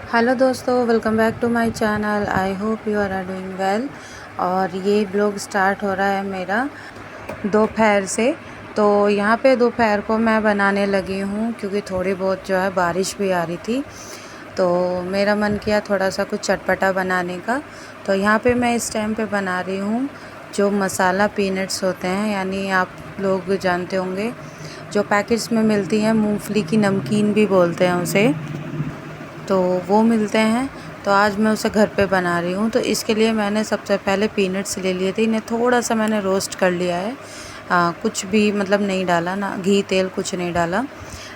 Hello दोस्तों, welcome back to my channel. I hope you are doing well. और ये blog start हो रहा है मेरा दोपहर से। तो यहाँ पे दोपहर को मैं बनाने लगी हूँ क्योंकि थोड़ी बहुत जो है बारिश भी आ रही थी, तो मेरा मन किया थोड़ा सा कुछ चटपटा बनाने का। तो यहाँ पे मैं इस टाइम पे बना रही हूँ जो मसाला पीनट्स होते हैं, यानी आप लोग जानते होंगे जो पैकेट्स में मिलती हैं, मूंगफली की नमकीन भी बोलते हैं उसे, तो वो मिलते हैं। तो आज मैं उसे घर पे बना रही हूँ। तो इसके लिए मैंने सबसे पहले पीनट्स ले लिए थे, इन्हें थोड़ा सा मैंने रोस्ट कर लिया है। कुछ भी मतलब नहीं डाला, ना घी तेल कुछ नहीं डाला,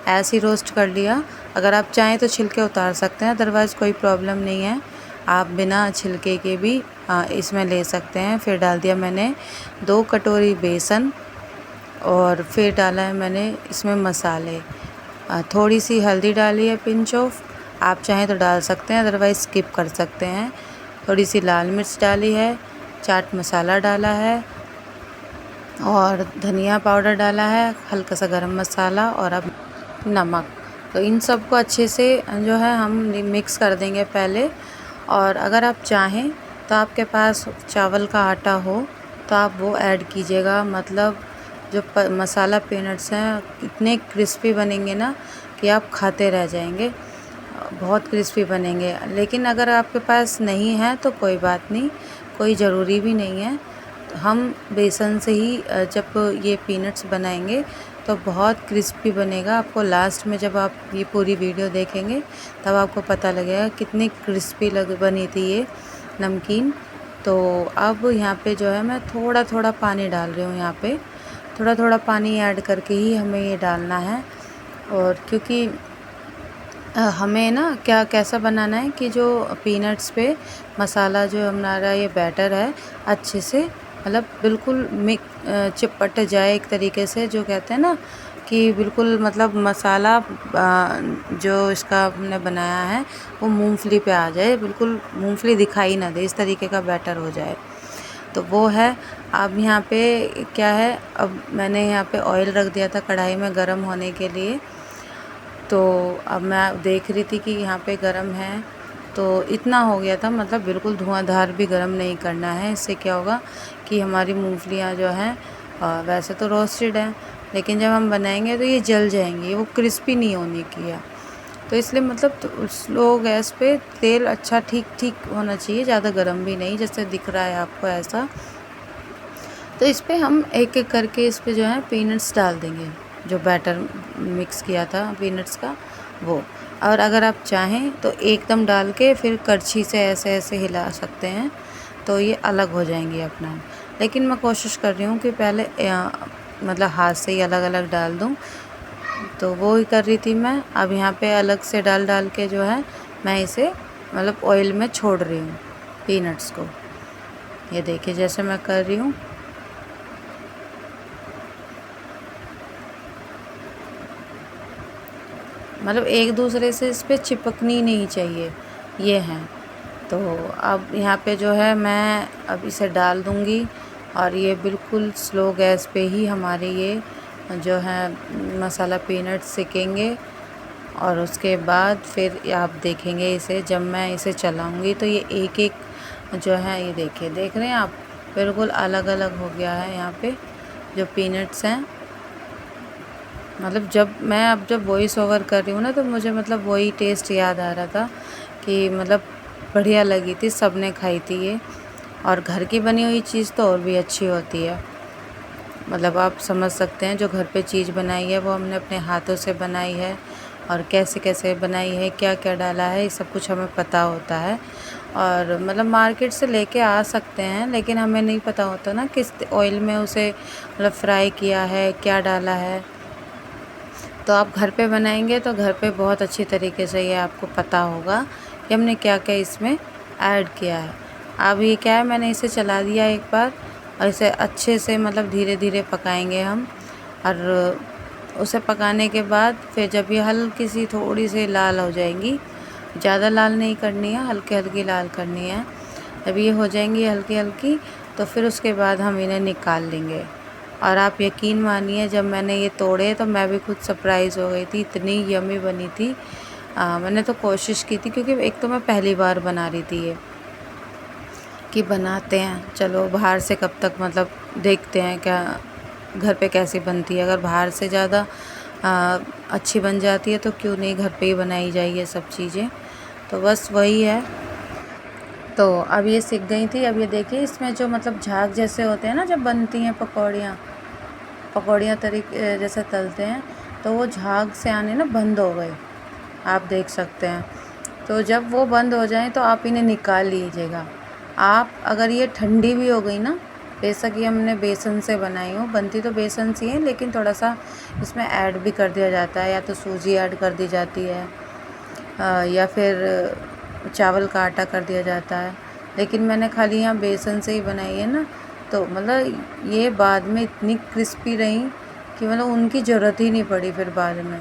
ऐसे ही रोस्ट कर लिया। अगर आप चाहें तो छिलके उतार सकते हैं, अदरवाइज़ कोई प्रॉब्लम नहीं है, आप बिना छिलके के भी इसमें ले सकते हैं। फिर डाल दिया मैंने 2 कटोरी बेसन, और फिर डाला है मैंने इसमें मसाले। थोड़ी सी हल्दी डाली है, पिंच ऑफ, आप चाहें तो डाल सकते हैं, अदरवाइज़ स्किप कर सकते हैं। थोड़ी सी लाल मिर्च डाली है, चाट मसाला डाला है, और धनिया पाउडर डाला है, हल्का सा गरम मसाला, और अब नमक। तो इन सब को अच्छे से जो है हम मिक्स कर देंगे पहले। और अगर आप चाहें तो आपके पास चावल का आटा हो तो आप वो ऐड कीजिएगा। मतलब जो मसाला पीनट्स हैं इतने क्रिस्पी बनेंगे ना कि आप खाते रह जाएंगे, बहुत क्रिस्पी बनेंगे। लेकिन अगर आपके पास नहीं है तो कोई बात नहीं, कोई ज़रूरी भी नहीं है। तो हम बेसन से ही जब ये पीनट्स बनाएंगे तो बहुत क्रिस्पी बनेगा। आपको लास्ट में जब आप ये पूरी वीडियो देखेंगे तब आपको पता लगेगा कितनी क्रिस्पी बनी थी ये नमकीन। तो अब यहाँ पे जो है मैं थोड़ा थोड़ा पानी डाल रही हूँ, यहाँ पे थोड़ा थोड़ा पानी ऐड करके ही हमें ये डालना है। और क्योंकि हमें ना क्या कैसा बनाना है कि जो पीनट्स पे मसाला जो हमारा ये बैटर है अच्छे से मतलब बिल्कुल चिपट जाए एक तरीके से, जो कहते हैं ना कि बिल्कुल मतलब मसाला जो इसका हमने बनाया है वो मूंगफली पे आ जाए, बिल्कुल मूंगफली दिखाई ना दे, इस तरीके का बैटर हो जाए। तो वो है। अब यहाँ पे क्या है, अब मैंने यहाँ पे ऑयल रख दिया था कढ़ाई में गरम होने के लिए। तो अब मैं देख रही थी कि यहाँ पे गरम है, तो इतना हो गया था, मतलब बिल्कुल धुआंधार भी गरम नहीं करना है। इससे क्या होगा कि हमारी मूंगफलियाँ जो हैं वैसे तो रोस्टेड हैं, लेकिन जब हम बनाएंगे तो ये जल जाएंगी, वो क्रिस्पी नहीं होने की है। तो इसलिए मतलब तो स्लो गैस पे तेल अच्छा ठीक ठीक होना चाहिए, ज़्यादा गर्म भी नहीं, जैसे दिख रहा है आपको ऐसा। तो इस पर हम एक एक करके इस पर जो है पीनट्स डाल देंगे, जो बैटर मिक्स किया था पीनट्स का वो। और अगर आप चाहें तो एकदम डाल के फिर करछी से ऐसे ऐसे हिला सकते हैं, तो ये अलग हो जाएंगी अपना। लेकिन मैं कोशिश कर रही हूँ कि पहले मतलब हाथ से ही अलग अलग डाल दूँ, तो वो ही कर रही थी मैं। अब यहाँ पे अलग से डाल डाल के जो है मैं इसे मतलब ऑयल में छोड़ रही हूँ पीनट्स को। ये देखिए जैसे मैं कर रही हूँ, मतलब एक दूसरे से इस पर चिपकनी नहीं चाहिए, ये हैं। तो अब यहाँ पे जो है मैं अब इसे डाल दूँगी, और ये बिल्कुल स्लो गैस पे ही हमारे ये जो है मसाला पीनट सिकेंगे। और उसके बाद फिर आप देखेंगे इसे, जब मैं इसे चलाऊँगी तो ये एक एक जो है, ये देखिए, देख रहे हैं आप, बिल्कुल अलग अलग हो गया है यहाँ पे जो पीनट्स हैं। मतलब जब वॉइस ओवर कर रही हूँ ना, तो मुझे मतलब वही टेस्ट याद आ रहा था कि मतलब बढ़िया लगी थी, सबने खाई थी ये। और घर की बनी हुई चीज़ तो और भी अच्छी होती है। मतलब आप समझ सकते हैं, जो घर पे चीज़ बनाई है वो हमने अपने हाथों से बनाई है, और कैसे कैसे बनाई है, क्या क्या डाला है, ये सब कुछ हमें पता होता है। और मतलब मार्केट से लेके आ सकते हैं, लेकिन हमें नहीं पता होता ना किस ऑयल में उसे मतलब फ्राई किया है, क्या डाला है। तो आप घर पे बनाएंगे तो घर पे बहुत अच्छी तरीके से ये आपको पता होगा कि हमने क्या क्या इसमें ऐड किया है। अब ये क्या है, मैंने इसे चला दिया एक बार, और इसे अच्छे से मतलब धीरे धीरे पकाएंगे हम। और उसे पकाने के बाद फिर जब ये हल्की सी थोड़ी सी लाल हो जाएंगी, ज़्यादा लाल नहीं करनी है, हल्की हल्की लाल करनी है। जब ये हो जाएंगी हल्की हल्की, तो फिर उसके बाद हम इन्हें निकाल लेंगे। और आप यकीन मानिए, जब मैंने ये तोड़े तो मैं भी खुद सरप्राइज़ हो गई थी, इतनी यमी बनी थी। मैंने तो कोशिश की थी, क्योंकि एक तो मैं पहली बार बना रही थी ये, कि बनाते हैं चलो बाहर से कब तक मतलब देखते हैं क्या घर पे कैसी बनती है। अगर बाहर से ज़्यादा अच्छी बन जाती है तो क्यों नहीं घर पे ही बनाई जाए ये सब चीज़ें। तो बस वही है। तो अब ये सीख गई थी। अब ये देखिए इसमें जो मतलब झाग जैसे होते हैं ना, जब बनती हैं पकौड़ियाँ तरीके जैसे तलते हैं, तो वो झाग से आने ना बंद हो गए, आप देख सकते हैं। तो जब वो बंद हो जाएं तो आप इन्हें निकाल लीजिएगा। आप अगर ये ठंडी भी हो गई ना, बेशक ये हमने बेसन से बनाई हो, बनती तो बेसन से है, लेकिन थोड़ा सा इसमें ऐड भी कर दिया जाता है, या तो सूजी ऐड कर दी जाती है या फिर चावल का आटा कर दिया जाता है। लेकिन मैंने खाली यहाँ बेसन से ही बनाई है ना, तो मतलब ये बाद में इतनी क्रिस्पी रही कि मतलब उनकी ज़रूरत ही नहीं पड़ी फिर बाद में,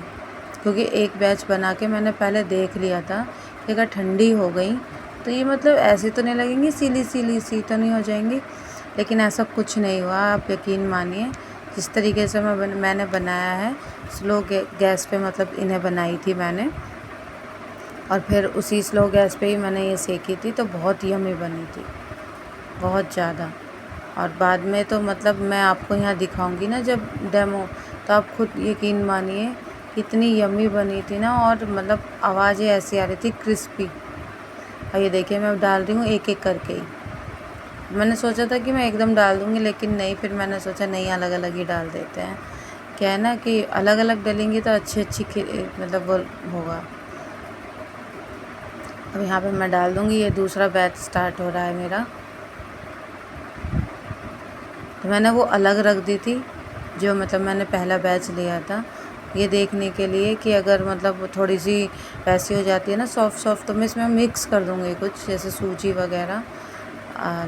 क्योंकि एक बैच बना के मैंने पहले देख लिया था कि अगर ठंडी हो गई तो ये मतलब ऐसे तो नहीं लगेंगी, सीली सी तो नहीं हो जाएंगी। लेकिन ऐसा कुछ नहीं हुआ, आप यकीन मानिए। जिस तरीके से मैंने बनाया है, स्लो गैस पे मतलब इन्हें बनाई थी मैंने, और फिर उसी स्लो गैस पे ही मैंने ये सेकी थी, तो बहुत यम्मी बनी थी, बहुत ज़्यादा। और बाद में तो मतलब मैं आपको यहाँ दिखाऊंगी ना जब डेमो, तो आप खुद यकीन मानिए इतनी यम्मी बनी थी ना, और मतलब आवाज़ें ऐसी आ रही थी क्रिस्पी। और ये देखिए मैं डाल रही हूँ एक एक करके ही। मैंने सोचा था कि मैं एकदम डाल दूँगी, लेकिन नहीं, फिर मैंने सोचा नहीं, अलग अलग ही डाल देते हैं। क्या है ना कि अलग अलग डालेंगे तो अच्छी मतलब वो होगा। अब यहाँ पे मैं डाल दूँगी। ये दूसरा बैच स्टार्ट हो रहा है मेरा। तो मैंने वो अलग रख दी थी, जो मतलब मैंने पहला बैच लिया था, ये देखने के लिए कि अगर मतलब थोड़ी सी वैसी हो जाती है ना सॉफ्ट, तो मैं इसमें मिक्स कर दूँगी कुछ जैसे सूजी वगैरह।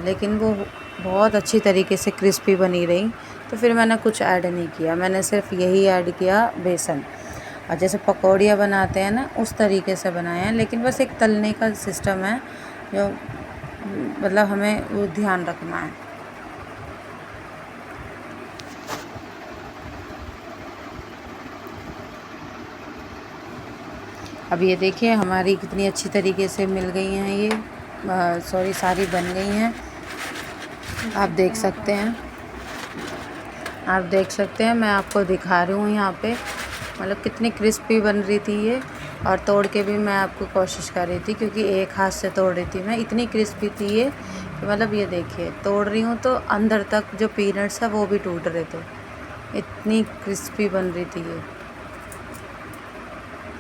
लेकिन वो बहुत अच्छी तरीके से क्रिस्पी बनी रही, तो फिर मैंने कुछ ऐड नहीं किया, मैंने सिर्फ यही ऐड किया बेसन। और जैसे पकौड़ियाँ बनाते हैं ना उस तरीके से बनाए हैं, लेकिन बस एक तलने का सिस्टम है जो मतलब हमें वो ध्यान रखना है। अब ये देखिए हमारी कितनी अच्छी तरीके से मिल गई हैं ये सारी बन गई हैं। आप देख सकते हैं, मैं आपको दिखा रही हूँ यहाँ पे मतलब कितनी क्रिस्पी बन रही थी ये। और तोड़ के भी मैं आपको कोशिश कर रही थी, क्योंकि एक हाथ से तोड़ रही थी मैं, इतनी क्रिस्पी थी ये कि मतलब ये देखिए तोड़ रही हूँ तो अंदर तक जो पीनट्स है वो भी टूट रहे थे, इतनी क्रिस्पी बन रही थी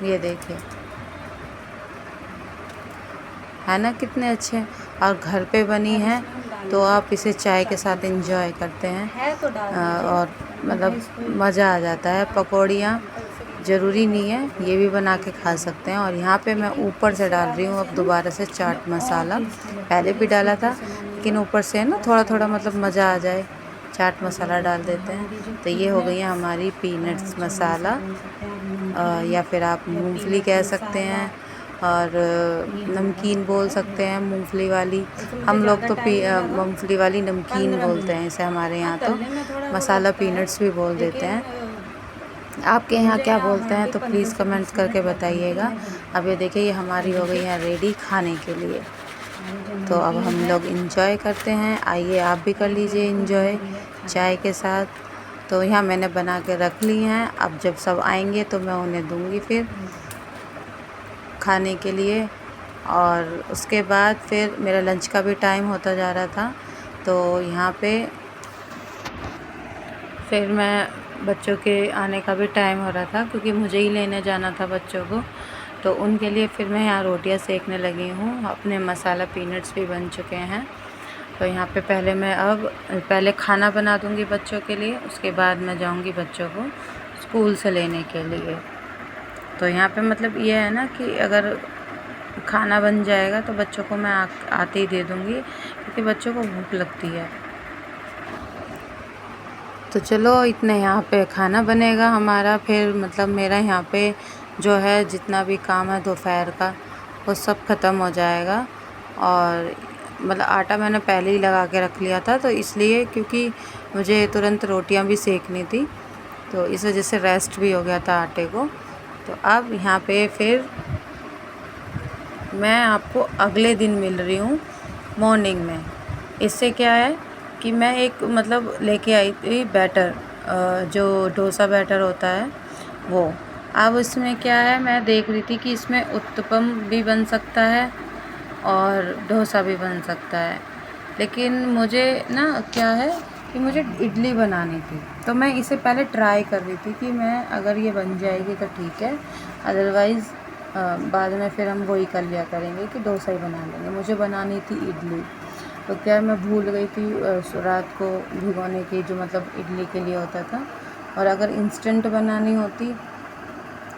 ये देखिए, है ना कितने अच्छे। और घर पे बनी है तो आप इसे चाय के साथ एंजॉय करते हैं और मतलब मज़ा आ जाता है। पकौड़ियाँ ज़रूरी नहीं है, ये भी बना के खा सकते हैं। और यहाँ पे मैं ऊपर से डाल रही हूँ अब दोबारा से चाट मसाला, पहले भी डाला था लेकिन ऊपर से ना थोड़ा थोड़ा मतलब मज़ा आ जाए, चाट मसाला डाल देते हैं। तो ये हो गई है हमारी पीनट्स मसाला, या फिर आप मूंगफली कह सकते हैं, और नमकीन बोल सकते हैं मूंगफली वाली। हम लोग तो मूंगफली वाली नमकीन बोलते हैं इसे, हमारे यहाँ तो मसाला पीनट्स भी बोल देते हैं। आपके यहाँ क्या बोलते हैं तो प्लीज़ कमेंट्स करके बताइएगा। अब ये देखिए ये हमारी हो गई है रेडी खाने के लिए। तो अब हम लोग इंजॉय करते हैं, आइए आप भी कर लीजिए इंजॉय चाय के साथ। तो यहाँ मैंने बना के रख ली हैं, अब जब सब आएंगे तो मैं उन्हें दूँगी फिर खाने के लिए। और उसके बाद फिर मेरा लंच का भी टाइम होता जा रहा था, तो यहाँ पे फिर मैं बच्चों के आने का भी टाइम हो रहा था, क्योंकि मुझे ही लेने जाना था बच्चों को। तो उनके लिए फिर मैं यहाँ रोटियाँ सेकने लगी हूँ। अपने मसाला पीनट्स भी बन चुके हैं, तो यहाँ पे पहले खाना बना दूँगी बच्चों के लिए, उसके बाद मैं जाऊँगी बच्चों को स्कूल से लेने के लिए। तो यहाँ पे मतलब ये है ना कि अगर खाना बन जाएगा तो बच्चों को मैं आते ही दे दूँगी, क्योंकि बच्चों को भूख लगती है। तो चलो इतने यहाँ पे खाना बनेगा हमारा, फिर मतलब मेरा यहाँ पे जो है जितना भी काम है दोपहर का वो सब ख़त्म हो जाएगा। और मतलब आटा मैंने पहले ही लगा के रख लिया था, तो इसलिए क्योंकि मुझे तुरंत रोटियां भी सेकनी थी, तो इस वजह से रेस्ट भी हो गया था आटे को। तो अब यहाँ पे फिर मैं आपको अगले दिन मिल रही हूँ मॉर्निंग में। इससे क्या है कि मैं एक मतलब लेके आई थी बैटर, जो डोसा बैटर होता है वो। अब इसमें क्या है, मैं देख रही थी कि इसमें उत्तपम भी बन सकता है और डोसा भी बन सकता है, लेकिन मुझे ना क्या है कि मुझे इडली बनानी थी। तो मैं इसे पहले ट्राई कर रही थी कि मैं अगर ये बन जाएगी तो ठीक है, अदरवाइज़ बाद में फिर हम वही कर लिया करेंगे कि डोसा ही बना लेंगे। मुझे बनानी थी इडली, तो क्या मैं भूल गई थी रात को भिगोने की, जो मतलब इडली के लिए होता था। और अगर इंस्टेंट बनानी होती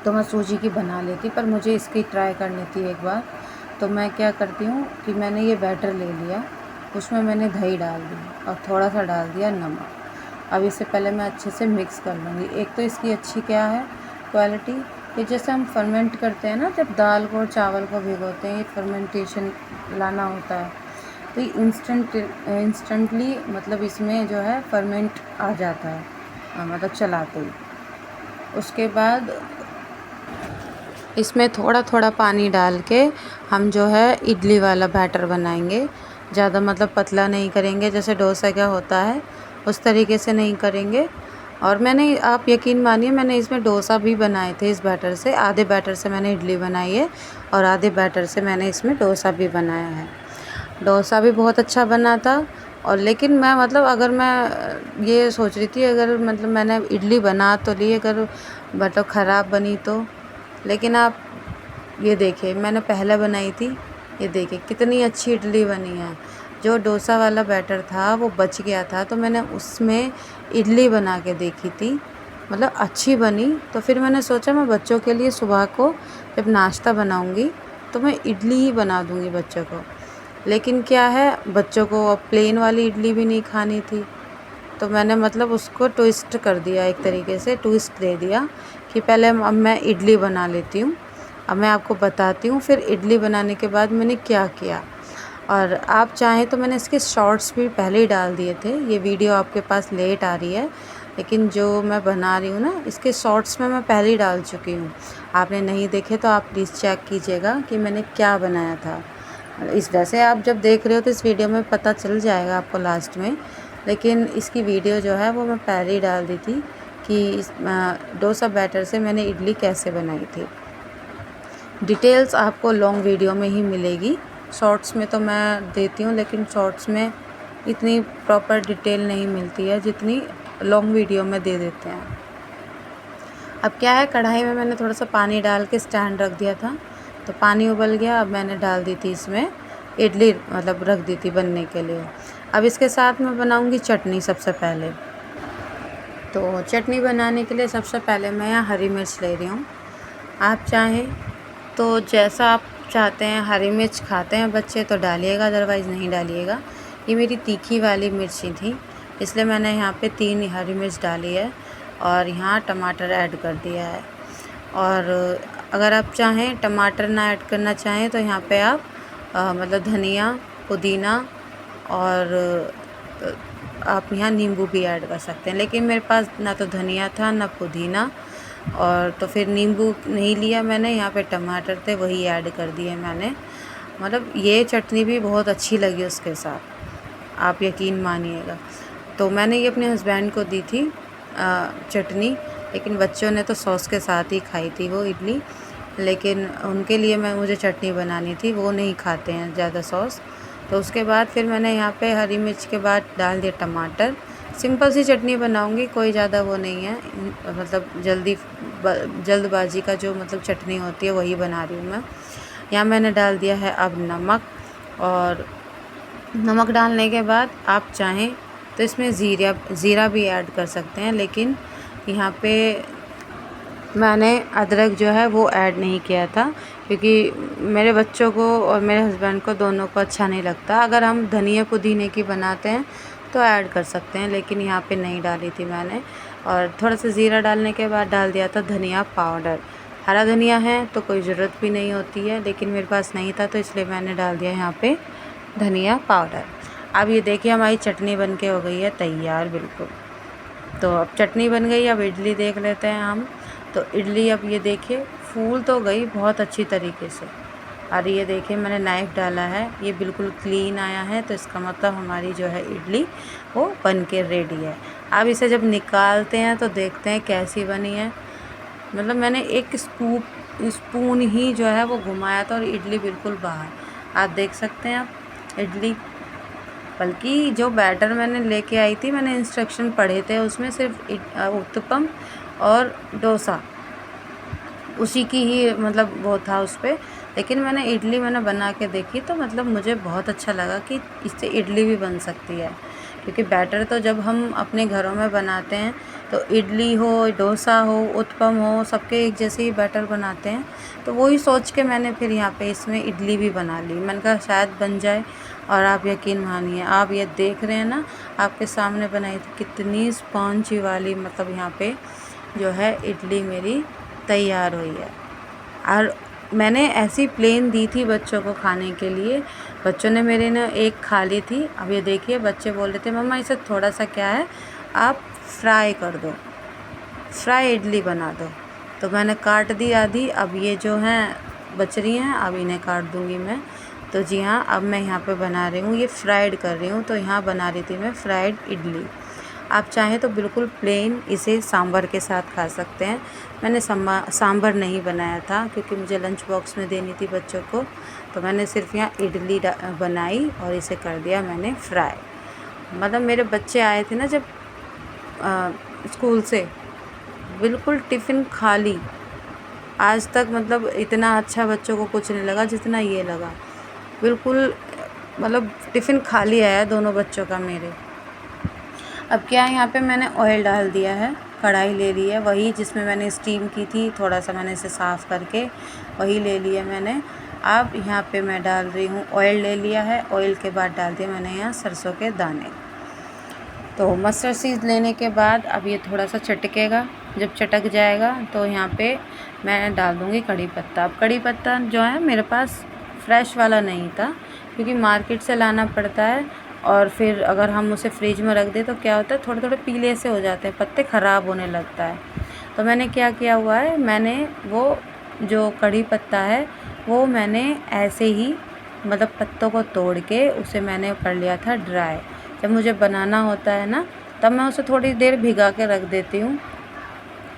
तो मैं सूजी की बना लेती, पर मुझे इसकी ट्राई करनी थी एक बार। तो मैं क्या करती हूँ कि मैंने ये बैटर ले लिया, उसमें मैंने दही डाल दी और थोड़ा सा डाल दिया नमक। अब इसे पहले मैं अच्छे से मिक्स कर लूँगी। एक तो इसकी अच्छी क्या है क्वालिटी, कि जैसे हम फर्मेंट करते हैं ना, जब दाल को और चावल को भिगोते हैं, ये फर्मेंटेशन लाना होता है, तो ये इंस्टेंटली मतलब इसमें जो है फर्मेंट आ जाता है, मतलब चलाते ही। उसके बाद इसमें थोड़ा थोड़ा पानी डाल के हम जो है इडली वाला बैटर बनाएंगे। ज़्यादा मतलब पतला नहीं करेंगे, जैसे डोसा का होता है उस तरीके से नहीं करेंगे। और मैंने, आप यकीन मानिए, मैंने इसमें डोसा भी बनाए थे इस बैटर से। आधे बैटर से मैंने इडली बनाई है और आधे बैटर से मैंने इसमें डोसा भी बनाया है। डोसा भी बहुत अच्छा बना था। और लेकिन मैं मतलब अगर मैं ये सोच रही थी, अगर मतलब मैंने इडली बना तो ली, अगर मतलब ख़राब बनी तो। लेकिन आप ये देखिए, मैंने पहले बनाई थी, ये देखिए कितनी अच्छी इडली बनी है। जो डोसा वाला बैटर था वो बच गया था, तो मैंने उसमें इडली बना के देखी थी, मतलब अच्छी बनी। तो फिर मैंने सोचा मैं बच्चों के लिए सुबह को जब नाश्ता बनाऊंगी तो मैं इडली ही बना दूंगी बच्चों को। लेकिन क्या है, बच्चों को अब प्लेन वाली इडली भी नहीं खानी थी, तो मैंने मतलब उसको ट्विस्ट कर दिया, एक तरीके से ट्विस्ट दे दिया कि पहले अब मैं इडली बना लेती हूँ। अब मैं आपको बताती हूँ फिर इडली बनाने के बाद मैंने क्या किया। और आप चाहें तो मैंने इसके शॉर्ट्स भी पहले ही डाल दिए थे। ये वीडियो आपके पास लेट आ रही है, लेकिन जो मैं बना रही हूँ ना, इसके शॉर्ट्स में मैं पहले ही डाल चुकी हूँ। आपने नहीं देखे तो आप प्लीज़ चेक कीजिएगा कि मैंने क्या बनाया था। इस वैसे आप जब देख रहे हो तो इस वीडियो में पता चल जाएगा आपको लास्ट में, लेकिन इसकी वीडियो जो है वो मैं पहले ही डाल दी थी कि इस डोसा बैटर से मैंने इडली कैसे बनाई थी। डिटेल्स आपको लॉन्ग वीडियो में ही मिलेगी। शॉर्ट्स में तो मैं देती हूँ, लेकिन शॉर्ट्स में इतनी प्रॉपर डिटेल नहीं मिलती है जितनी लॉन्ग वीडियो में दे देते हैं। अब क्या है, कढ़ाई में मैंने थोड़ा सा पानी डाल के स्टैंड रख दिया था, तो पानी उबल गया। अब मैंने डाल दी थी इसमें इडली, मतलब रख दी थी बनने के लिए। अब इसके साथ मैं बनाऊंगी चटनी सबसे पहले। तो चटनी बनाने के लिए सबसे पहले मैं यहाँ हरी मिर्च ले रही हूँ। आप चाहें तो जैसा आप चाहते हैं, हरी मिर्च खाते हैं बच्चे तो डालिएगा, अदरवाइज़ नहीं डालिएगा। ये मेरी तीखी वाली मिर्ची थी, इसलिए मैंने यहाँ पे 3 हरी मिर्च डाली है और यहाँ टमाटर ऐड कर दिया है। और अगर आप चाहें टमाटर ना ऐड करना चाहें तो यहाँ पे आप मतलब धनिया, पुदीना और आप यहाँ नींबू भी ऐड कर सकते हैं। लेकिन मेरे पास ना तो धनिया था ना पुदीना, और तो फिर नींबू नहीं लिया मैंने, यहाँ पे टमाटर थे वही ऐड कर दिए मैंने। मतलब ये चटनी भी बहुत अच्छी लगी उसके साथ, आप यकीन मानिएगा। तो मैंने ये अपने हस्बैंड को दी थी चटनी, लेकिन बच्चों ने तो सॉस के साथ ही खाई थी वो इडली। लेकिन उनके लिए मुझे चटनी बनानी थी, वो नहीं खाते हैं ज़्यादा सॉस। तो उसके बाद फिर मैंने यहाँ पे हरी मिर्च के बाद डाल दिया टमाटर। सिंपल सी चटनी बनाऊंगी, कोई ज़्यादा वो नहीं है, मतलब जल्दबाजी का जो मतलब चटनी होती है वही बना रही हूँ मैं। यहाँ मैंने डाल दिया है अब नमक, और नमक डालने के बाद आप चाहें तो इसमें ज़ीरा भी ऐड कर सकते हैं, लेकिन यहाँ पे मैंने अदरक जो है वो ऐड नहीं किया था, क्योंकि मेरे बच्चों को और मेरे हस्बैंड को दोनों को अच्छा नहीं लगता। अगर हम धनिया पुदीने की बनाते हैं तो ऐड कर सकते हैं, लेकिन यहाँ पे नहीं डाली थी मैंने। और थोड़ा सा ज़ीरा डालने के बाद डाल दिया था धनिया पाउडर। हरा धनिया है तो कोई ज़रूरत भी नहीं होती है, लेकिन मेरे पास नहीं था तो इसलिए मैंने डाल दिया यहाँ पे धनिया पाउडर। अब ये देखिए हमारी चटनी बन के हो गई है तैयार बिल्कुल। तो अब चटनी बन गई, अब इडली देख लेते हैं हम। तो इडली अब ये देखिए फूल तो गई बहुत अच्छी तरीके से, और ये देखिए मैंने नाइफ़ डाला है, ये बिल्कुल क्लीन आया है, तो इसका मतलब हमारी जो है इडली वो बन के रेडी है। अब इसे जब निकालते हैं तो देखते हैं कैसी बनी है। मतलब मैंने एक स्पून ही जो है वो घुमाया था और इडली बिल्कुल बाहर। आप देख सकते हैं आप इडली, बल्कि जो बैटर मैंने लेके आई थी, मैंने इंस्ट्रक्शन पढ़े थे, उसमें सिर्फ उत्तपम और डोसा उसी की ही मतलब वो था उस पर। लेकिन मैंने बना के देखी तो मतलब मुझे बहुत अच्छा लगा कि इससे इडली भी बन सकती है, क्योंकि बैटर तो जब हम अपने घरों में बनाते हैं तो इडली हो, डोसा हो, उत्पम हो, सबके एक जैसे ही बैटर बनाते हैं। तो वही सोच के मैंने फिर यहाँ पे इसमें इडली भी बना ली। मैंने कहा शायद बन जाए। और आप यकीन मानिए, आप ये देख रहे हैं ना, आपके सामने बनाई थी कितनी स्पॉन्जी वाली, मतलब यहाँ पे जो है इडली मेरी तैयार हुई है। और मैंने ऐसी प्लेन दी थी बच्चों को खाने के लिए, बच्चों ने मेरे ने एक खा ली थी। अब ये देखिए बच्चे बोल रहे थे मम्मा इसे थोड़ा सा क्या है आप फ्राई कर दो, फ्राई इडली बना दो। तो मैंने काट दी आधी, अब ये जो हैं बच रही हैं, अब इन्हें काट दूँगी मैं। तो जी हाँ, अब मैं यहाँ पे बना रही हूँ, ये फ्राइड कर रही हूँ। तो यहाँ बना रही थी मैं फ्राइड इडली। आप चाहें तो बिल्कुल प्लेन इसे सांभर के साथ खा सकते हैं। मैंने सांभर नहीं बनाया था क्योंकि मुझे लंच बॉक्स में देनी थी बच्चों को, तो मैंने सिर्फ यहाँ इडली बनाई और इसे कर दिया मैंने फ्राई। मतलब मेरे बच्चे आए थे ना जब स्कूल से, बिल्कुल टिफ़िन खाली। आज तक मतलब इतना अच्छा बच्चों को कुछ नहीं लगा जितना ये लगा। बिल्कुल मतलब टिफ़िन खाली आया दोनों बच्चों का मेरे। अब क्या है, यहाँ पे मैंने ऑयल डाल दिया है, कढ़ाई ले ली है, वही जिसमें मैंने स्टीम की थी, थोड़ा सा मैंने इसे साफ़ करके वही ले लिया मैंने। अब यहाँ पे मैं डाल रही हूँ, ऑयल ले लिया है, ऑयल के बाद डाल दिया मैंने यहाँ सरसों के दाने। तो मस्टर्ड सीड लेने के बाद अब ये थोड़ा सा चटकेगा, जब चटक जाएगा तो यहाँ पे मैं डाल दूँगी कड़ी पत्ता। अब कड़ी पत्ता जो है मेरे पास फ्रेश वाला नहीं था, क्योंकि मार्केट से लाना पड़ता है, और फिर अगर हम उसे फ्रिज में रख दें तो क्या होता है थोड़े थोड़े पीले से हो जाते हैं, पत्ते ख़राब होने लगता है। तो मैंने क्या किया हुआ है, मैंने वो जो कड़ी पत्ता है वो मैंने ऐसे ही मतलब पत्तों को तोड़ के उसे मैंने कर लिया था ड्राई। जब मुझे बनाना होता है ना तब मैं उसे थोड़ी देर भिगा के रख देती हूँ,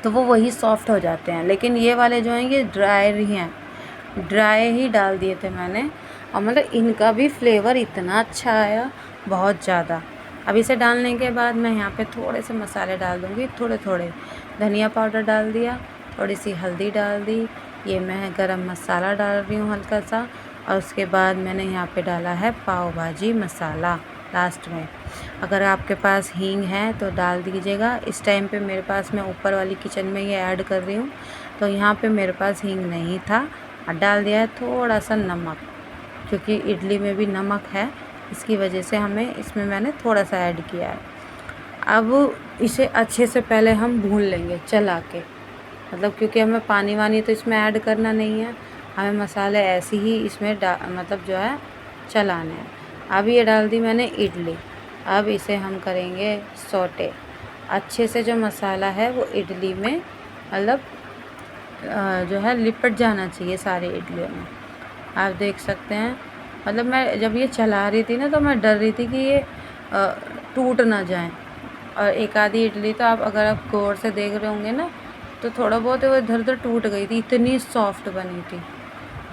तो वो वही सॉफ्ट हो जाते हैं। लेकिन ये वाले जो हैं ये ड्राई ही हैं, ड्राई ही डाल दिए थे मैंने, और मतलब इनका भी फ्लेवर इतना अच्छा आया, बहुत ज़्यादा। अब इसे डालने के बाद मैं यहाँ पे थोड़े से मसाले डाल दूँगी, थोड़े थोड़े। धनिया पाउडर डाल दिया, थोड़ी सी हल्दी डाल दी, ये मैं गरम मसाला डाल रही हूँ हल्का सा, और उसके बाद मैंने यहाँ पे डाला है पाव भाजी मसाला लास्ट में। अगर आपके पास हींग है तो डाल दीजिएगा। इस टाइम पे मेरे पास, मैं ऊपर वाली किचन में ये ऐड कर रही हूँ, तो यहाँ पे मेरे पास हींग नहीं था, और डाल दिया है थोड़ा सा नमक, क्योंकि इडली में भी नमक है, इसकी वजह से हमें इसमें मैंने थोड़ा सा ऐड किया है। अब इसे अच्छे से पहले हम भून लेंगे चला के, मतलब क्योंकि हमें पानी वानी तो इसमें ऐड करना नहीं है, हमें मसाले ऐसे ही इसमें मतलब जो है चलाने हैं। अब ये डाल दी मैंने इडली, अब इसे हम करेंगे सोटे अच्छे से। जो मसाला है वो इडली में मतलब जो है लिपट जाना चाहिए सारी इडलियों में। आप देख सकते हैं, मतलब मैं जब ये चला रही थी ना तो मैं डर रही थी कि ये टूट ना जाए। और एक आधी इडली तो अगर आप गौर से देख रहे होंगे ना तो थोड़ा बहुत वो इधर उधर टूट गई थी, इतनी सॉफ्ट बनी थी,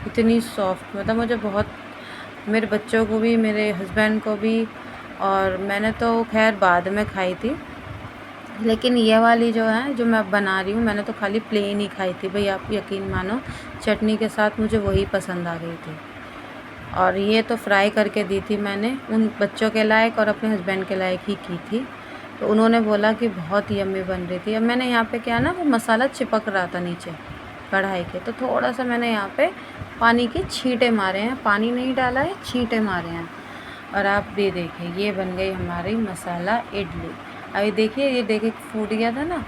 इतनी सॉफ्ट। मतलब मुझे बहुत, मेरे बच्चों को भी, मेरे हस्बैंड को भी, और मैंने तो खैर बाद में खाई थी। लेकिन ये वाली जो है जो मैं बना रही हूँ, मैंने तो खाली प्लेन ही खाई थी भाई, आप यकीन मानो चटनी के साथ मुझे वही पसंद आ गई थी। और ये तो फ्राई करके दी थी मैंने, उन बच्चों के लायक और अपने हस्बैंड के लायक ही की थी, तो उन्होंने बोला कि बहुत यम्मी बन रही थी। अब मैंने यहाँ पे क्या ना, वो मसाला चिपक रहा था नीचे कढ़ाई के, तो थोड़ा सा मैंने यहाँ पे पानी के छींटे मारे हैं, पानी नहीं डाला है, छींटे मारे हैं। और आप भी देखिए ये बन गई हमारी मसाला इडली। अभी देखिए, ये देखिए फूट गया था ना,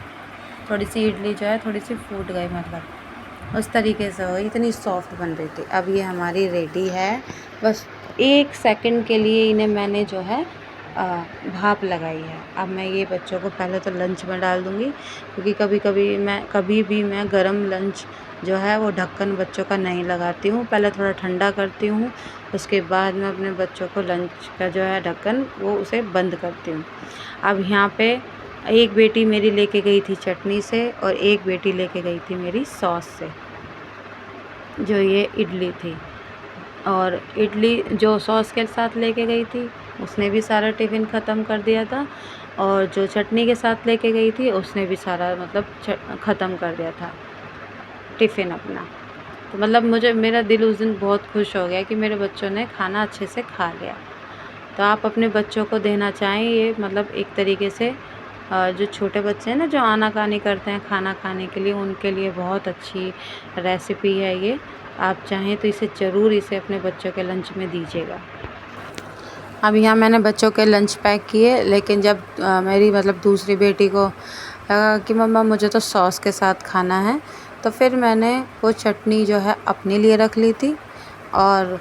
थोड़ी सी इडली जो है थोड़ी सी फूट गई, मतलब उस तरीके से हो, इतनी सॉफ्ट बन रही थी। अब ये हमारी रेडी है, बस 1 सेकंड के लिए इन्हें मैंने जो है भाप लगाई है। अब मैं ये बच्चों को पहले तो लंच में डाल दूँगी, क्योंकि कभी भी मैं गरम लंच जो है वो ढक्कन बच्चों का नहीं लगाती हूँ। पहले थोड़ा ठंडा करती हूँ, उसके बाद मैं अपने बच्चों को लंच का जो है ढक्कन वो उसे बंद करती हूँ। अब यहाँ पे एक बेटी मेरी लेके गई थी चटनी से और एक बेटी लेके गई थी मेरी सॉस से, जो ये इडली थी। और इडली जो सॉस के साथ लेके गई थी उसने भी सारा टिफ़िन ख़त्म कर दिया था, और जो चटनी के साथ लेके गई थी उसने भी सारा मतलब ख़त्म कर दिया था टिफ़िन अपना। तो मतलब मेरा दिल उस दिन बहुत खुश हो गया कि मेरे बच्चों ने खाना अच्छे से खा लिया। तो आप अपने बच्चों को देना चाहें ये मतलब एक तरीके से जो छोटे बच्चे हैं ना, जो आनाकानी करते हैं खाना खाने के लिए, उनके लिए बहुत अच्छी रेसिपी है ये। आप चाहें तो इसे अपने बच्चों के लंच में दीजिएगा। अब यहाँ मैंने बच्चों के लंच पैक किए, लेकिन जब मेरी मतलब दूसरी बेटी को लगा कि मम्मा मुझे तो सॉस के साथ खाना है, तो फिर मैंने वो चटनी जो है अपने लिए रख ली थी, और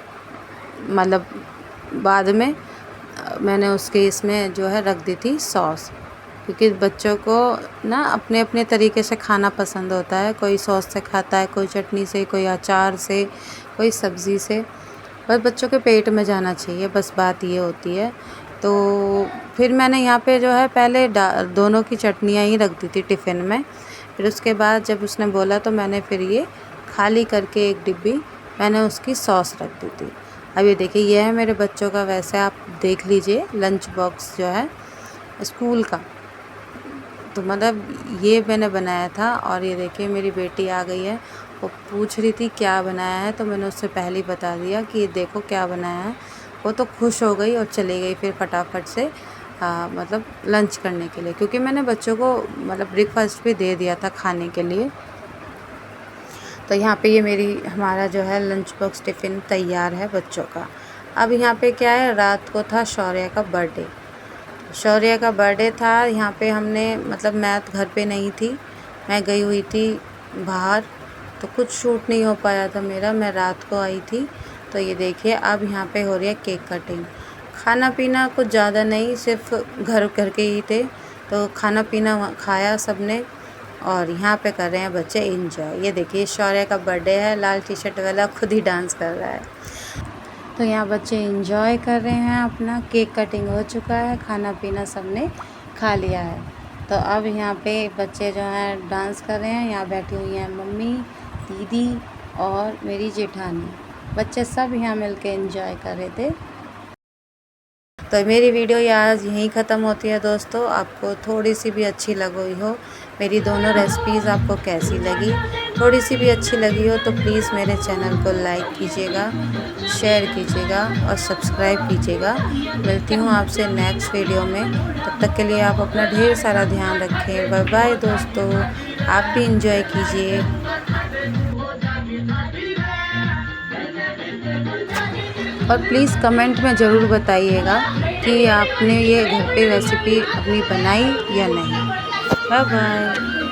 मतलब बाद में मैंने उसके इसमें जो है रख दी थी सॉस, क्योंकि बच्चों को ना अपने अपने तरीके से खाना पसंद होता है। कोई सॉस से खाता है, कोई चटनी से, कोई अचार से, कोई सब्ज़ी से, बस बच्चों के पेट में जाना चाहिए, बस बात ये होती है। तो फिर मैंने यहाँ पे जो है पहले दोनों की चटनियाँ ही रख दी थी टिफ़िन में। फिर उसके बाद जब उसने बोला तो मैंने फिर ये खाली करके एक डिब्बी मैंने उसकी सॉस रख दी थी। अब ये देखिए, ये है मेरे बच्चों का, वैसे आप देख लीजिए लंच बॉक्स जो है स्कूल का। तो मतलब ये मैंने बनाया था, और ये देखिए मेरी बेटी आ गई है, वो पूछ रही थी क्या बनाया है, तो मैंने उससे पहले ही बता दिया कि ये देखो क्या बनाया है। वो तो खुश हो गई और चली गई फिर फटाफट से मतलब लंच करने के लिए, क्योंकि मैंने बच्चों को मतलब ब्रेकफास्ट भी दे दिया था खाने के लिए। तो यहाँ पे ये हमारा जो है लंच बॉक्स टिफ़िन तैयार है बच्चों का। अब यहाँ पे क्या है, रात को था शौर्य का बर्थडे। शौर्य का बर्थडे था, यहाँ पे हमने मतलब मैं घर पे नहीं थी, मैं गई हुई थी बाहर, तो कुछ शूट नहीं हो पाया था मेरा, मैं रात को आई थी। तो ये देखिए अब यहाँ पे हो रही है केक कटिंग। खाना पीना कुछ ज़्यादा नहीं, सिर्फ घर के ही थे, तो खाना पीना खाया सबने, और यहाँ पे कर रहे हैं बच्चे एंजॉय। ये देखिए शौर्य का बर्थडे है, लाल टी शर्ट वाला खुद ही डांस कर रहा है। तो यहाँ बच्चे एंजॉय कर रहे हैं अपना, केक कटिंग हो चुका है, खाना पीना सबने खा लिया है। तो अब यहाँ पे बच्चे जो हैं डांस कर रहे हैं। यहाँ बैठी हुई हैं मम्मी, दीदी और मेरी जेठानी, बच्चे सब यहाँ मिलके एंजॉय कर रहे थे। तो मेरी वीडियो आज यहीं ख़त्म होती है दोस्तों। आपको थोड़ी सी भी अच्छी लगी हो, मेरी दोनों रेसिपीज़ आपको कैसी लगी, थोड़ी सी भी अच्छी लगी हो, तो प्लीज़ मेरे चैनल को लाइक कीजिएगा, शेयर कीजिएगा और सब्सक्राइब कीजिएगा। मिलती हूँ आपसे नेक्स्ट वीडियो में, तब तक के लिए आप अपना ढेर सारा ध्यान रखें। बाय बाय दोस्तों, आप भी इंजॉय कीजिए। और प्लीज़ कमेंट में ज़रूर बताइएगा कि आपने ये घर पे रेसिपी अपनी बनाई या नहीं। Bye bye.